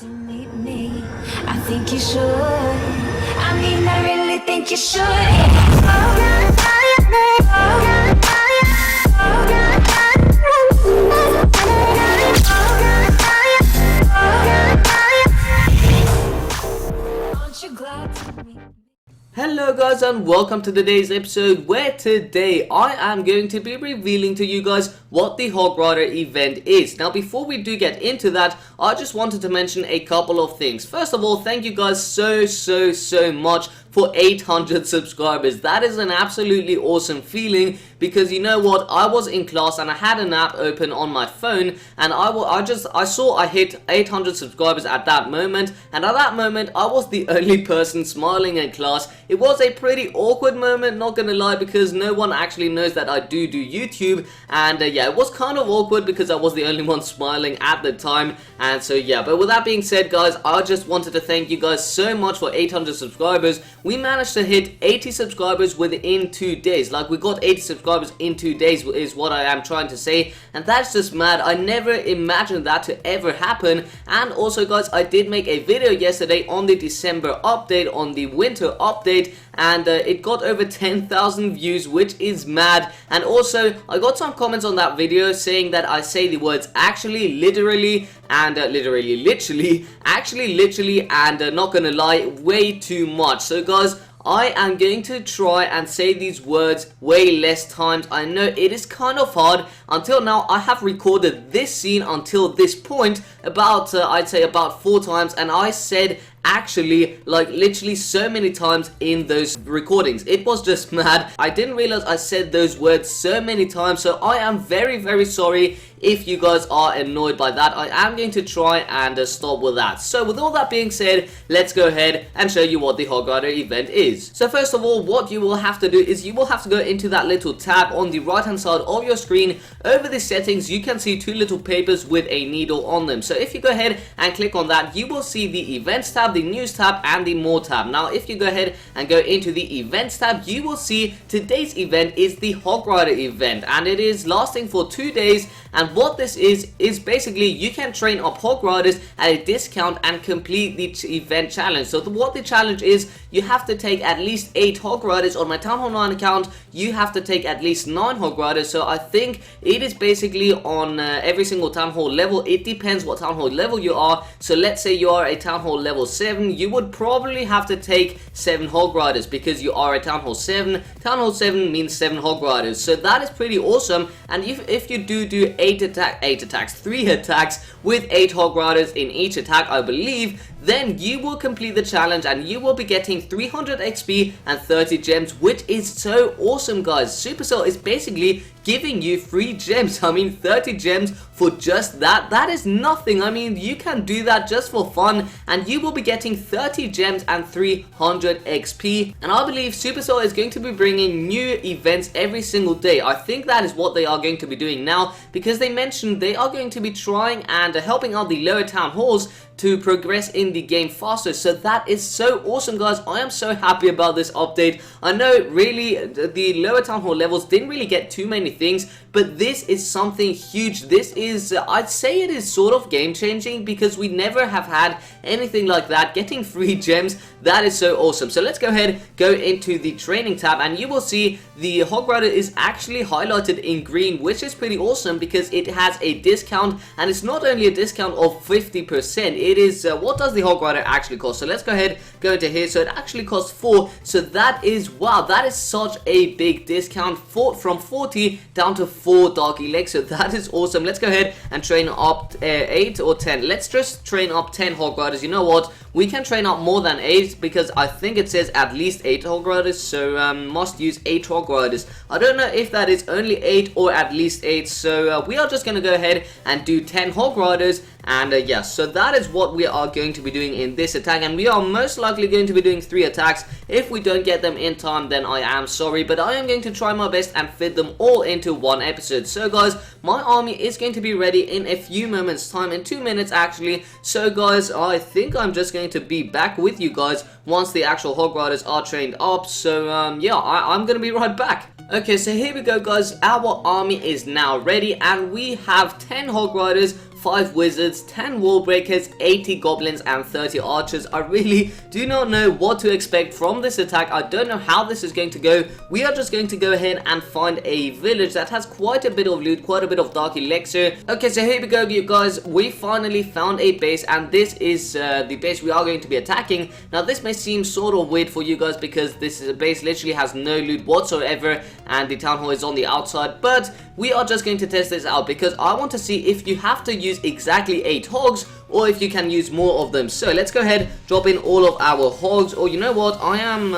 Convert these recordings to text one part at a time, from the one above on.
To meet me, I think you should. I mean, I really think you should. Aren't you glad to meet me? Hello guys and welcome to today's episode where today I am going to be revealing to you guys what the Hog Rider event is. Now before we do get into that, I just wanted to mention a couple of things. First of all, thank you guys so much for 800 subscribers. That is an absolutely awesome feeling because you know what, I was in class and I had an app open on my phone and I saw I hit 800 subscribers at that moment, and at that moment I was the only person smiling in class. It was a pretty awkward moment, not gonna lie, because no one actually knows that I do YouTube, and yeah, it was kind of awkward because I was the only one smiling at the time. And so yeah, but with that being said guys, I just wanted to thank you guys so much for 800 subscribers. We managed to hit 80 subscribers within 2 days. Like, we got 80 subscribers in 2 days is what I am trying to say, and that's just mad. I never imagined that to ever happen. And also guys, I did make a video yesterday on the December update, on the winter update, and it got over 10,000 views, which is mad. And also I got some comments on that video saying that I say the words actually, literally, and literally, and not gonna lie, way too much. So guys, I am going to try and say these words way less times. I know it is kind of hard. Until now, I have recorded this scene until this point about, I'd say about 4 times, and I said actually like literally so many times in those recordings. It was just mad. I didn't realize I said those words so many times, so I am very sorry if you guys are annoyed by that. I am going to try and stop with that. So with all that being said, let's go ahead and show you what the Hog Rider event is. So first of all, what you will have to do is you will have to go into that little tab on the right hand side of your screen. Over the settings, you can see 2 little papers with a needle on them. So if you go ahead and click on that, you will see the events tab, the news tab, and the more tab. Now if you go ahead and go into the events tab, you will see today's event is the Hog Rider event, and it is lasting for 2 days. And what this is basically you can train up Hog Riders at a discount and complete the event challenge. So what the challenge is, you have to take at least 8 Hog Riders. On my Town Hall 9 account, you have to take at least 9 Hog Riders. So I think it is basically on every single Town Hall level. It depends what Town Hall level you are. So let's say you are a Town Hall level 7, you would probably have to take 7 Hog Riders because you are a Town Hall 7. Town Hall 7 means 7 Hog Riders. So that is pretty awesome. And if you do 3 attacks with 8 Hog Riders in each attack, I believe, then you will complete the challenge and you will be getting 300 XP and 30 gems, which is so awesome guys. Supercell is basically giving you free gems. I mean, 30 gems for just that. That is nothing. I mean, you can do that just for fun and you will be getting 30 gems and 300 XP. And I believe Supercell is going to be bringing new events every single day. I think that is what they are going to be doing now, because they mentioned they are going to be trying and helping out the lower town halls to progress in the game faster. So that is so awesome guys. I am so happy about this update. I know really the lower town hall levels didn't really get too many things, but this is something huge. This is I'd say it is sort of game changing because we never have had anything like that. Getting free gems, that is so awesome. So let's go ahead, go into the training tab, and you will see the Hog Rider is actually highlighted in green, which is pretty awesome because it has a discount, and it's not only a discount of 50%. It is what does the Hog Rider actually cost? So let's go ahead, go into here. So it actually costs 4. So that is, wow, that is such a big discount, from 40 down to 4 Darky Legs. So that is awesome. Let's go ahead and train up 8 or 10. Let's just train up 10 Hog Riders. You know what, we can train up more than 8 because I think it says at least 8 Hog Riders. So must use 8 Hog Riders. I don't know if that is only 8 or at least 8. So we are just going to go ahead and do 10 Hog Riders. And yes, so that is what we are going to be doing in this attack, and we are most likely going to be doing 3 attacks. If we don't get them in time, then I am sorry, but I am going to try my best and fit them all into one episode. So guys, my army is going to be ready in a few moments time, in 2 minutes actually. So guys, I think I'm just going to be back with you guys once the actual Hog Riders are trained up. So yeah, I'm going to be right back. Okay, so here we go guys, our army is now ready and we have 10 Hog Riders, 5 wizards, 10 wall breakers, 80 goblins and 30 archers. I really do not know what to expect from this attack. I don't know how this is going to go. We are just going to go ahead and find a village that has quite a bit of loot, quite a bit of dark elixir. Okay, so here we go, you guys. We finally found a base, and this is the base we are going to be attacking. Now this may seem sort of weird for you guys because this is a base literally has no loot whatsoever and the town hall is on the outside, but we are just going to test this out because I want to see if you have to use exactly 8 hogs or if you can use more of them. So let's go ahead, drop in all of our hogs, or you know what, I am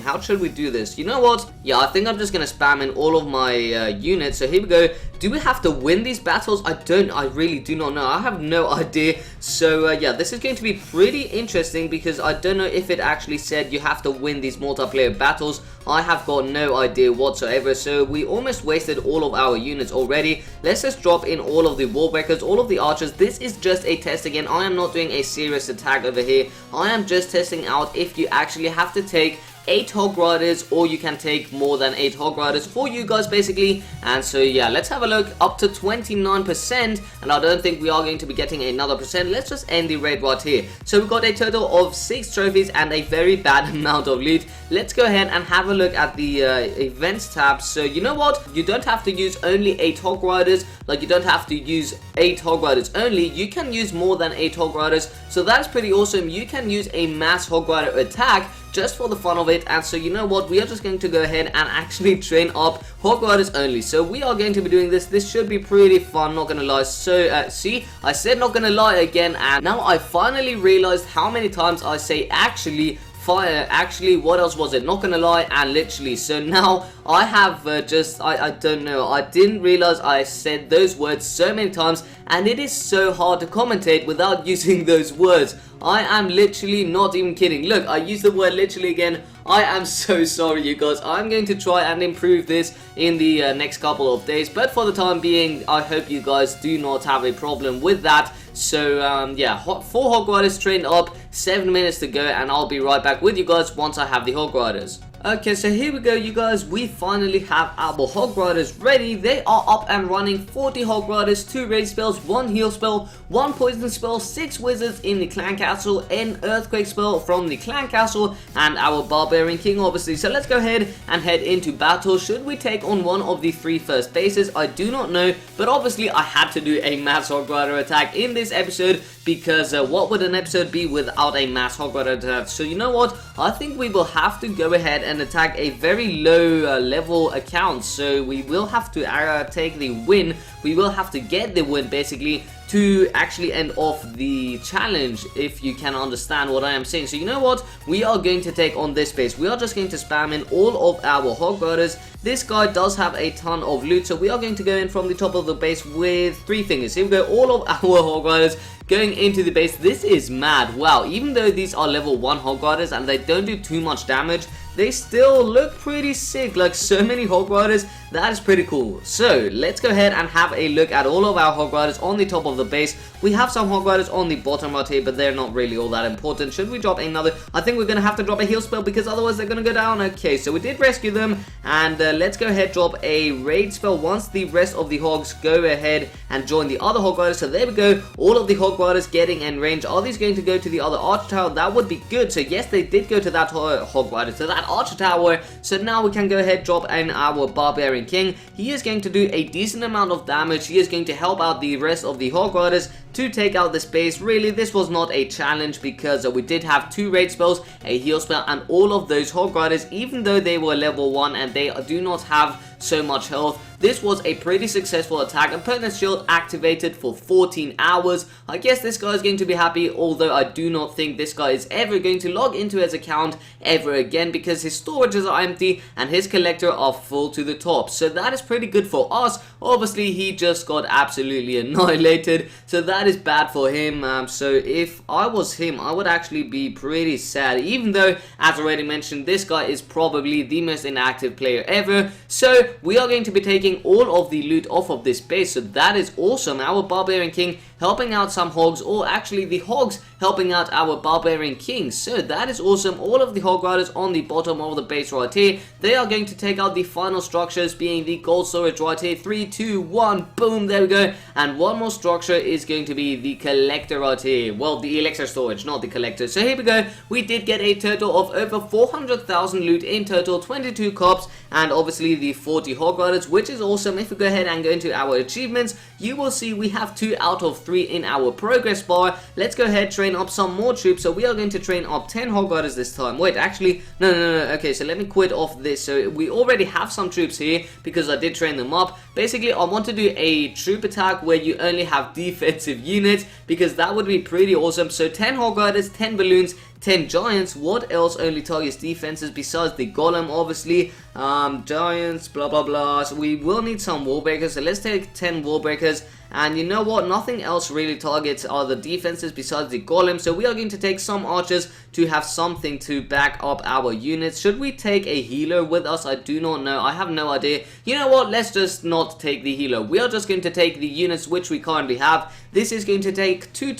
how should we do this? You know what, yeah, I think I'm just gonna spam in all of my units. So here we go. Do we have to win these battles? I really do not know. I have no idea. So yeah, this is going to be pretty interesting because I don't know if it actually said you have to win these multiplayer battles. I have got no idea whatsoever. So we almost wasted all of our units already. Let's just drop in all of the wall breakers, all of the archers. This is just a test again. I am not doing a serious attack over here. I am just testing out if you actually have to take 8 hog riders or you can take more than 8 hog riders for you guys basically. And so yeah, let's have a look. Up to 29%, and I don't think we are going to be getting another percent. Let's just end the raid right here. So we got a total of 6 trophies and a very bad amount of loot. Let's go ahead and have a look at the events tab. So you know what, you don't have to use only 8 hog riders. Like, you don't have to use 8 hog riders only, you can use more than 8 hog riders. So that's pretty awesome. You can use a mass hog rider attack just for the fun of it. And so you know what, we are just going to go ahead and actually train up hog riders only. So we are going to be doing this. This should be pretty fun, not gonna lie. So see, I said not gonna lie again, and now I finally realized how many times I say actually, fire, actually, what else was it, not gonna lie, and literally. So now I have I don't know, I didn't realize I said those words so many times, and it is so hard to commentate without using those words. I am literally not even kidding. Look, I used the word literally again. I am so sorry, you guys. I'm going to try and improve this in the next couple of days, but for the time being, I hope you guys do not have a problem with that. So yeah, 4 hog riders trained up, 7 minutes to go, and I'll be right back with you guys once I have the hog riders. Okay, so here we go, you guys. We finally have our hog riders ready. They are up and running. 40 hog riders, 2 raid spells, 1 heal spell, 1 poison spell, 6 wizards in the clan castle, an earthquake spell from the clan castle, and our barbarian king, obviously. So let's go ahead and head into battle. Should we take on one of the 3 first bases? I do not know, but obviously I had to do a mass hog rider attack in this episode because what would an episode be without a mass hog rider attack? So you know what, I think we will have to go ahead and attack a very low level account. So we will have to take the win. We will have to get the win basically to actually end off the challenge, if you can understand what I am saying. So you know what, we are going to take on this base. We are just going to spam in all of our hog riders. This guy does have a ton of loot, so we are going to go in from the top of the base with 3 fingers. Here we go, all of our hog riders going into the base. This is mad. Wow, even though these are level 1 hog riders and they don't do too much damage, they still look pretty sick. Like, so many hog riders, that is pretty cool. So let's go ahead and have a look at all of our hog riders on the top of the base. We have some hog riders on the bottom right here, but they're not really all that important. Should we drop another? I think we're gonna have to drop a heal spell because otherwise they're gonna go down. Okay, so we did rescue them, and let's go ahead, drop a raid spell once the rest of the hogs go ahead and join the other hog riders. So there we go, all of the hog riders getting in range. Are these going to go to the other archer tower? That would be good. So yes, they did go to that hog rider, to that archer tower. So now we can go ahead, drop in our barbarian king. He is going to do a decent amount of damage. He is going to help out the rest of the hog riders to take out this base. Really, this was not a challenge because we did have 2 raid spells, a heal spell, and all of those hog riders, even though they were level 1 and they do not have so much health, this was a pretty successful attack. Opponent's shield activated for 14 hours. I guess this guy is going to be happy, although I do not think this guy is ever going to log into his account ever again because his storages are empty and his collector are full to the top. So that is pretty good for us. Obviously, he just got absolutely annihilated, so that is bad for him. So if I was him, I would actually be pretty sad, even though, as already mentioned, this guy is probably the most inactive player ever. So we are going to be taking all of the loot off of this base, so that is awesome. Our barbarian king helping out some hogs, or actually the hogs helping out our barbarian kings. So that is awesome. All of the hog riders on the bottom of the base right here, they are going to take out the final structures, being the gold storage right here. 3, 2, 1, boom, there we go. And one more structure is going to be the collector right here. Well, the elixir storage, not the collector. So here we go. We did get a total of over 400,000 loot in total, 22 cops, and obviously the 40 hog riders, which is awesome. If we go ahead and go into our achievements, you will see we have 2 out of 3 in our progress bar. Let's go ahead, train up some more troops. So we are going to train up 10 hog riders this time. Wait, actually, no. Okay, so let me quit off this. So we already have some troops here because I did train them up. Basically, I want to do a troop attack where you only have defensive units, because that would be pretty awesome. So 10 hog riders, 10 balloons, 10 giants. What else only targets defenses besides the golem? Obviously, giants, blah blah blah. So we will need some wall breakers. So let's take 10 wall breakers. And you know what, nothing else really targets other defenses besides the golem, so we are going to take some archers to have something to back up our units. Should we take a healer with us? I do not know, I have no idea. You know what, let's just not take the healer. We are just going to take the units which we currently have. This is going to take 2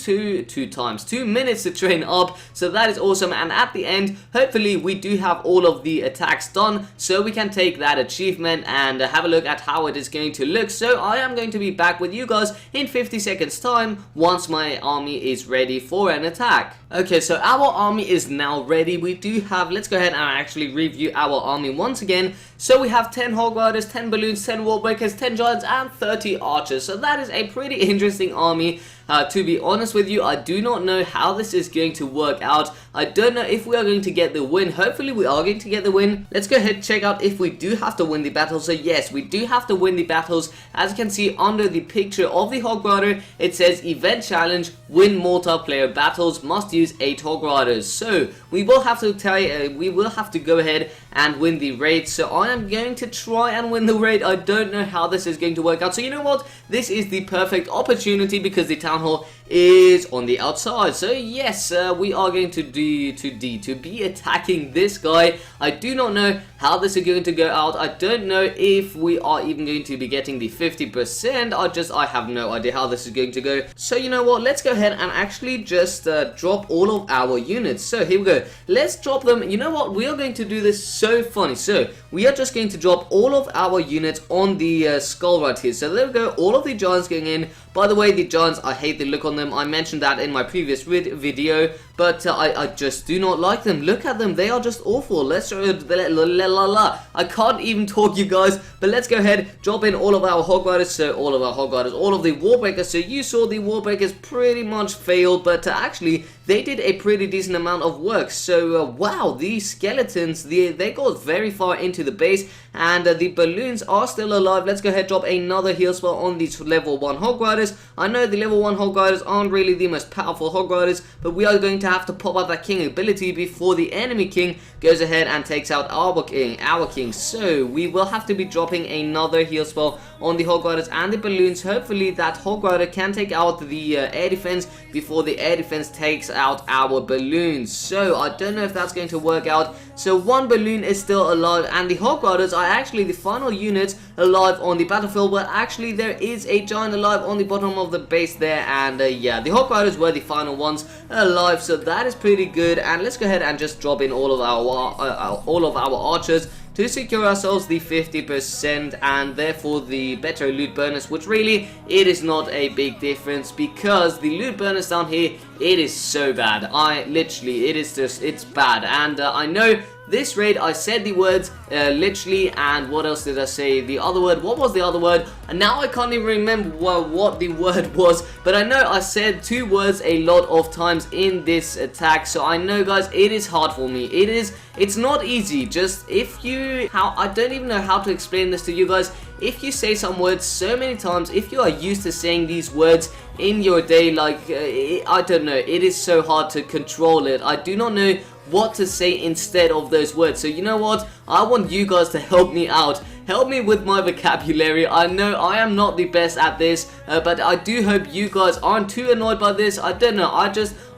minutes to train up, so that is awesome. And at the end, hopefully we do have all of the attacks done, so we can take that achievement and have a look at how it is going to look. So I am going to be back with you guys in 50 seconds time once my army is ready for an attack. Okay, so our army is now ready. We do have, let's go ahead and actually review our army once again. So we have 10 hog riders, 10 balloons, 10 wall breakers, 10 giants, and 30 archers. So that is a pretty interesting army. To be honest with you, I do not know how this is going to work out. I don't know if we are going to get the win. Hopefully we are going to get the win. Let's go ahead and check out if we do have to win the battle. So yes, we do have to win the battles. As you can see under the picture of the hog rider, it says event challenge, win multiplayer battles, must use 8 hog riders. So we will have to go ahead and win the raid. So I am going to try and win the raid. I don't know how this is going to work out. So you know what? This is the perfect opportunity because the town hall is on the outside. So yes, we are going to be attacking this guy. I do not know how this is going to go out. I don't know if we are even going to be getting the 50%. I have no idea how this is going to go. So you know what, let's go ahead and actually just drop all of our units. So here we go, let's drop them. You know what, we are going to do this so funny. So we are just going to drop all of our units on the skull right here. So there we go, all of the giants going in. By the way, the giants, I hate the look on them. I mentioned that in my previous video, but I just do not like them. Look at them, they are just awful. Let's I can't even talk, you guys, but let's go ahead, drop in all of our hog riders. So all of our hog riders, all of the wall breakers. So you saw the wall breakers pretty much failed, but actually they did a pretty decent amount of work. So wow, these skeletons, they got very far into the base, and the balloons are still alive. Let's go ahead, drop another heal spell on these level 1 hog riders. I know the level 1 hog riders aren't really the most powerful hog riders, but we are going to have to pop out that king ability before the enemy king goes ahead and takes out our king. So we will have to be dropping another heal spell on the hog riders and the balloons. Hopefully that hog rider can take out the air defense before the air defense takes out our balloons. So I don't know if that's going to work out. So 1 balloon is still alive, and the hog riders are actually the final units alive on the battlefield. But actually there is a giant alive on the bottom of the base there, and yeah, the hog riders were the final ones alive, so that is pretty good. And let's go ahead and just drop in all of our archers to secure ourselves the 50% and therefore the better loot bonus, which really it is not a big difference because the loot bonus down here, it is so bad. It's bad. And I know this raid, I said the words literally, and what else did I say? The other word, what was the other word? And now I can't even remember what the word was, but I know I said 2 words a lot of times in this attack. So I know, guys, it is hard for me. It's not easy. Just I don't even know how to explain this to you guys. If you say some words so many times, if you are used to saying these words in your day, like I don't know, it is so hard to control it. I do not know what to say instead of those words. So you know what, I want you guys to help me out help me with my vocabulary. I know I am not the best at this, but I do hope you guys aren't too annoyed by this. I don't know,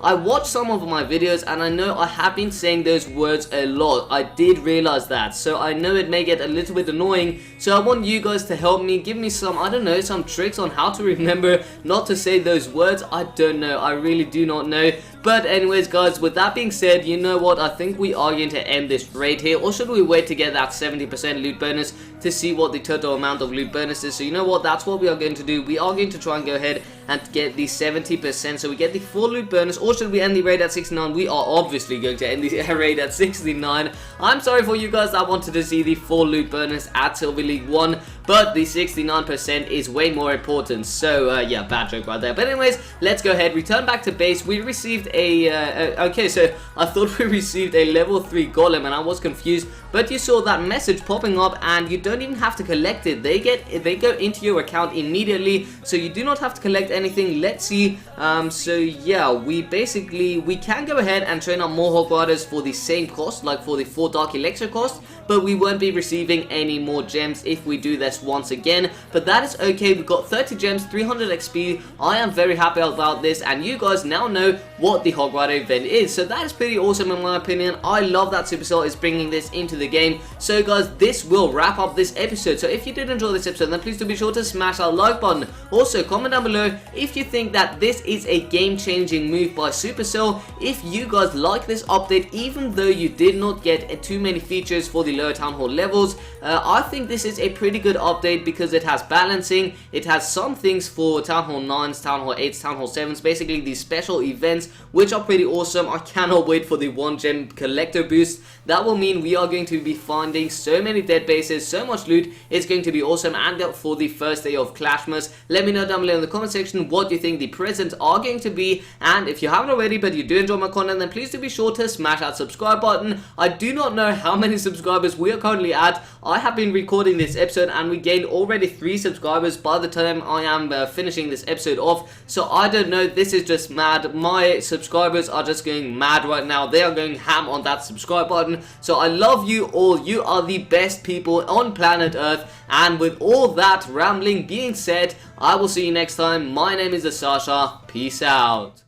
I watched some of my videos and I know I have been saying those words a lot. I did realize that, so I know it may get a little bit annoying, so I want you guys to help me, give me some, I don't know, some tricks on how to remember not to say those words. I don't know, I really do not know. But anyways guys, with that being said, you know what, I think we are going to end this raid here, or should we wait to get that 70% loot bonus to see what the total amount of loot bonus is? So you know what, that's what we are going to do. We are going to try and go ahead and get the 70%, so we get the full loot bonus. Or should we end the raid at 69? We are obviously going to end the raid at 69. I'm sorry for you guys that wanted to see the full loot bonus at Silver League 1, but the 69% is way more important. So yeah, bad joke right there. But anyways, let's go ahead, return back to base. We received okay, so I thought we received a level 3 golem and I was confused, but you saw that message popping up and you don't even have to collect it. They go into your account immediately, so you do not have to collect anything. Let's see. So yeah, we can go ahead and train up more Hog Riders for the same cost, like for the 4 Dark Elixir cost, but we won't be receiving any more gems if we do this once again. But that is okay. We've got 30 gems, 300 XP. I am very happy about this, and you guys now know what the Hog Rider event is. So that is pretty awesome in my opinion. I love that Supercell is bringing this into the game. So guys, this will wrap up this episode. So if you did enjoy this episode, then please do be sure to smash that like button. Also, comment down below if you think that this is a game-changing move by Supercell. If you guys like this update, even though you did not get too many features for the lower Town Hall levels, I think this is a pretty good update because it has balancing, it has some things for Town Hall 9s, Town Hall 8s, Town Hall 7s, basically these special events, which are pretty awesome. I cannot wait for the 1 gem collector boost. That will mean we are going to be finding so many dead bases, so much loot. It's going to be awesome. And for the first day of Clashmas, let me know down below in the comment section what you think the presents are going to be. And if you haven't already but you do enjoy my content, then please do be sure to smash that subscribe button. I do not know how many subscribers we are currently at. I have been recording this episode and we gained already 3 subscribers by the time I am finishing this episode off. So I don't know, this is just mad. My subscribers are just going mad right now. They are going ham on that subscribe button. So I love you all. You are the best people on planet Earth. And with all that rambling being said, I will see you next time. My name is 𝓡ιΖєᶠ션. Peace out.